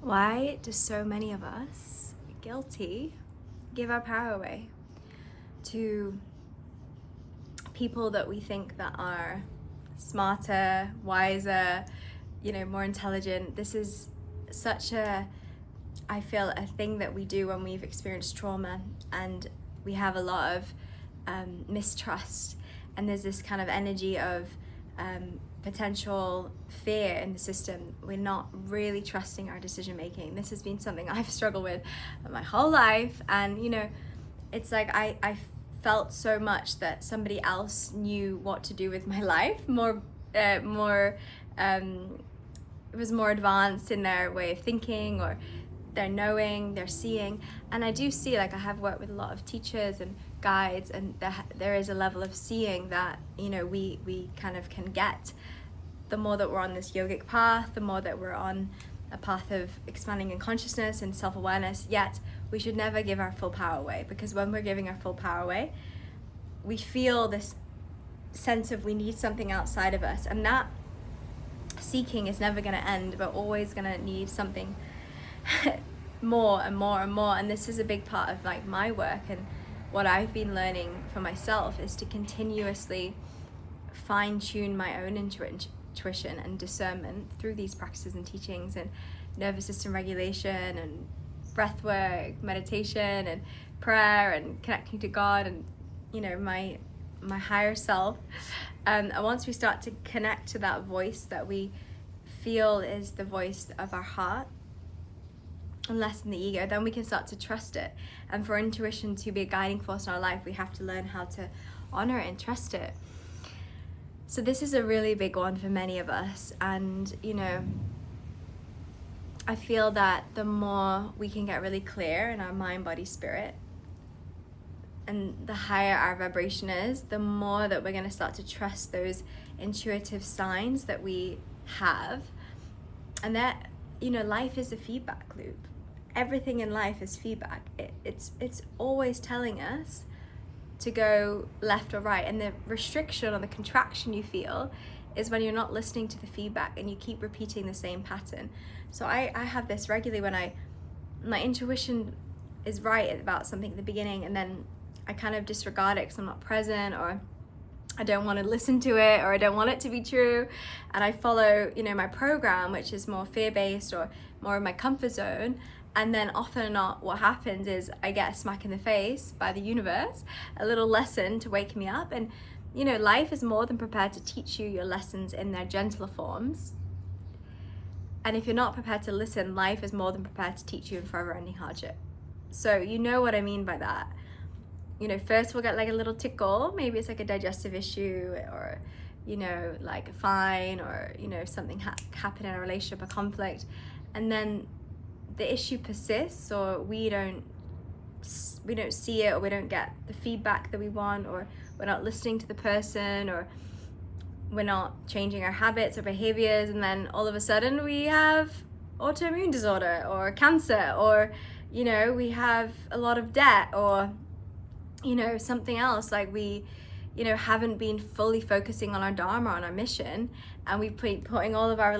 Why do so many of us, guilty, give our power away to people that we think that are smarter, wiser, more intelligent? This is such I feel, a thing that we do when we've experienced trauma, and we have a lot of mistrust, and there's this kind of energy of potential fear in the system. We're not really trusting our decision making. This has been something I've struggled with my whole life, and it's like I felt so much that somebody else knew what to do with my life, it was more advanced in their way of thinking, or their knowing, their seeing. And I do see, I have worked with a lot of teachers and guides, and there is a level of seeing that we kind of can get. The more that we're on this yogic path, the more that we're on a path of expanding in consciousness and self-awareness. Yet we should never give our full power away, because when we're giving our full power away, we feel this sense of we need something outside of us, and that seeking is never going to end. We're always going to need something more and more and more. And this is a big part of my work, and what I've been learning for myself is to continuously fine-tune my own intuition and discernment through these practices and teachings, and nervous system regulation, and breath work, meditation, and prayer, and connecting to God, and my higher self. And once we start to connect to that voice that we feel is the voice of our heart, and less than the ego, then we can start to trust it. And for intuition to be a guiding force in our life, we have to learn how to honor it and trust it. So this is a really big one for many of us, and I feel that the more we can get really clear in our mind, body, spirit, and the higher our vibration is, the more that we're going to start to trust those intuitive signs that we have. And that life is a feedback loop. Everything in life is feedback. It's always telling us to go left or right, and the restriction or the contraction you feel is when you're not listening to the feedback and you keep repeating the same pattern. So I have this regularly when my intuition is right about something at the beginning, and then I kind of disregard it because I'm not present, or I don't want to listen to it, or I don't want it to be true, and I follow my program, which is more fear-based or more of my comfort zone. And then often or not, what happens is I get a smack in the face by the universe, a little lesson to wake me up. And life is more than prepared to teach you your lessons in their gentler forms. And if you're not prepared to listen, life is more than prepared to teach you in forever ending hardship. So what I mean by that. First we'll get a little tickle, maybe it's a digestive issue, or a fine, or something happened in a relationship, a conflict, and then the issue persists, or we don't see it, or we don't get the feedback that we want, or we're not listening to the person, or we're not changing our habits or behaviors, and then all of a sudden we have autoimmune disorder or cancer, or we have a lot of debt, or something else, we haven't been fully focusing on our dharma, on our mission, and we putting all of our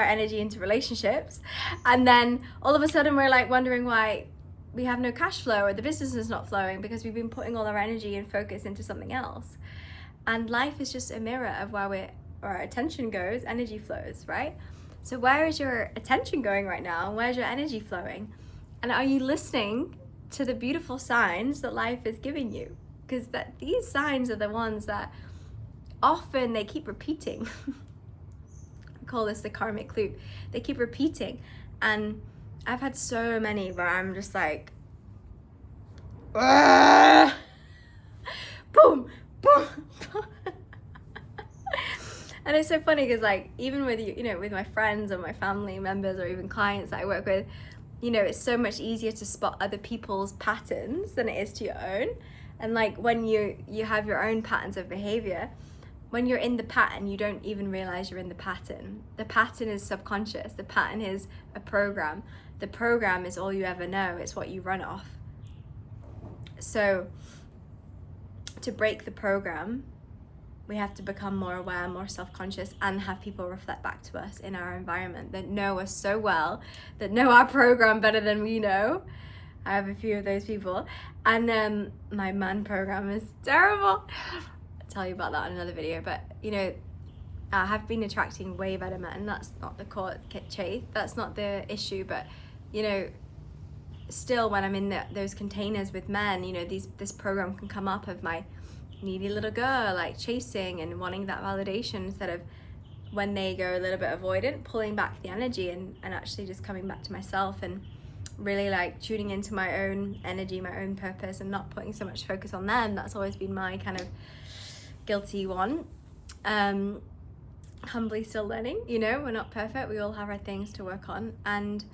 energy into relationships, and then all of a sudden we're wondering why we have no cash flow, or the business is not flowing, because we've been putting all our energy and focus into something else. And life is just a mirror of where our attention goes, energy flows, right? So where is your attention going right now, and where's your energy flowing? And are you listening to the beautiful signs that life is giving you? Because these signs are the ones that often they keep repeating. I call this the karmic loop. They keep repeating. And I've had so many where I'm just boom, boom, boom. And it's so funny because even with with my friends or my family members or even clients that I work with, it's so much easier to spot other people's patterns than it is to your own. And when you have your own patterns of behavior, when you're in the pattern, you don't even realize you're in the pattern. The pattern is subconscious. The pattern is a program. The program is all you ever know. It's what you run off. So to break the program, we have to become more aware, more self-conscious, and have people reflect back to us in our environment that know us so well, that know our program better than we know. I have a few of those people. And my man program is terrible. I'll tell you about that in another video. But, you know, I have been attracting way better men. That's not the chase. That's not the issue. But, you know, still when I'm in those containers with men, you know, this program can come up of my needy little girl, like chasing and wanting that validation, instead of, when they go a little bit avoidant, pulling back the energy and actually just coming back to myself and really like tuning into my own energy, my own purpose, and not putting so much focus on them. That's always been my kind of guilty one. Humbly still learning, you know, we're not perfect, we all have our things to work on. And,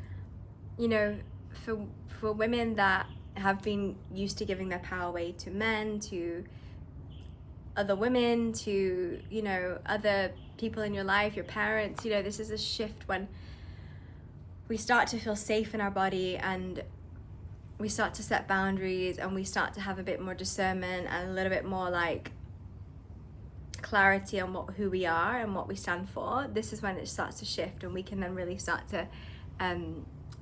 you know, for women that have been used to giving their power away to men, to other women, to, you know, other people in your life, your parents, you know, this is a shift when we start to feel safe in our body, and we start to set boundaries, and we start to have a bit more discernment and a little bit more like clarity on who we are and what we stand for. This is when it starts to shift, and we can then really start to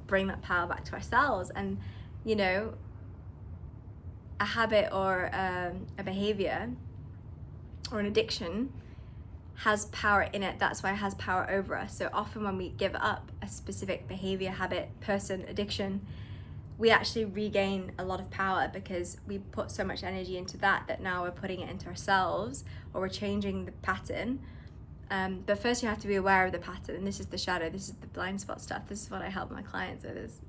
bring that power back to ourselves. And, you know, a habit or a behavior or an addiction has power in it. That's why it has power over us. So often when we give up a specific behavior, habit, person, addiction, we actually regain a lot of power, because we put so much energy into that now we're putting it into ourselves, or we're changing the pattern. But first you have to be aware of the pattern, and this is the shadow, this is the blind spot stuff. This is what I help my clients with, is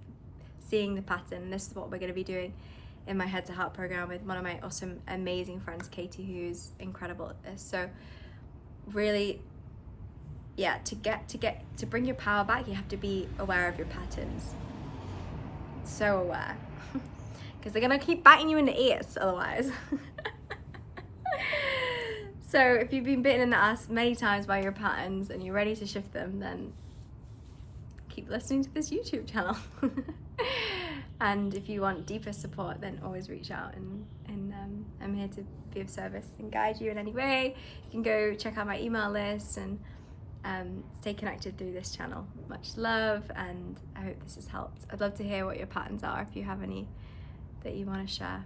seeing the pattern. And this is what we're going to be doing in my Head to Heart program with one of my awesome, amazing friends, Katie, who's incredible at this. So really, yeah, to bring your power back, you have to be aware of your patterns. So aware, because they're gonna keep biting you in the ears otherwise. So if you've been bitten in the ass many times by your patterns and you're ready to shift them, then keep listening to this YouTube channel. And if you want deeper support, then always reach out, and I'm here to be of service and guide you in any way. You can go check out my email list and stay connected through this channel. Much love, and I hope this has helped. I'd love to hear what your patterns are, if you have any that you want to share.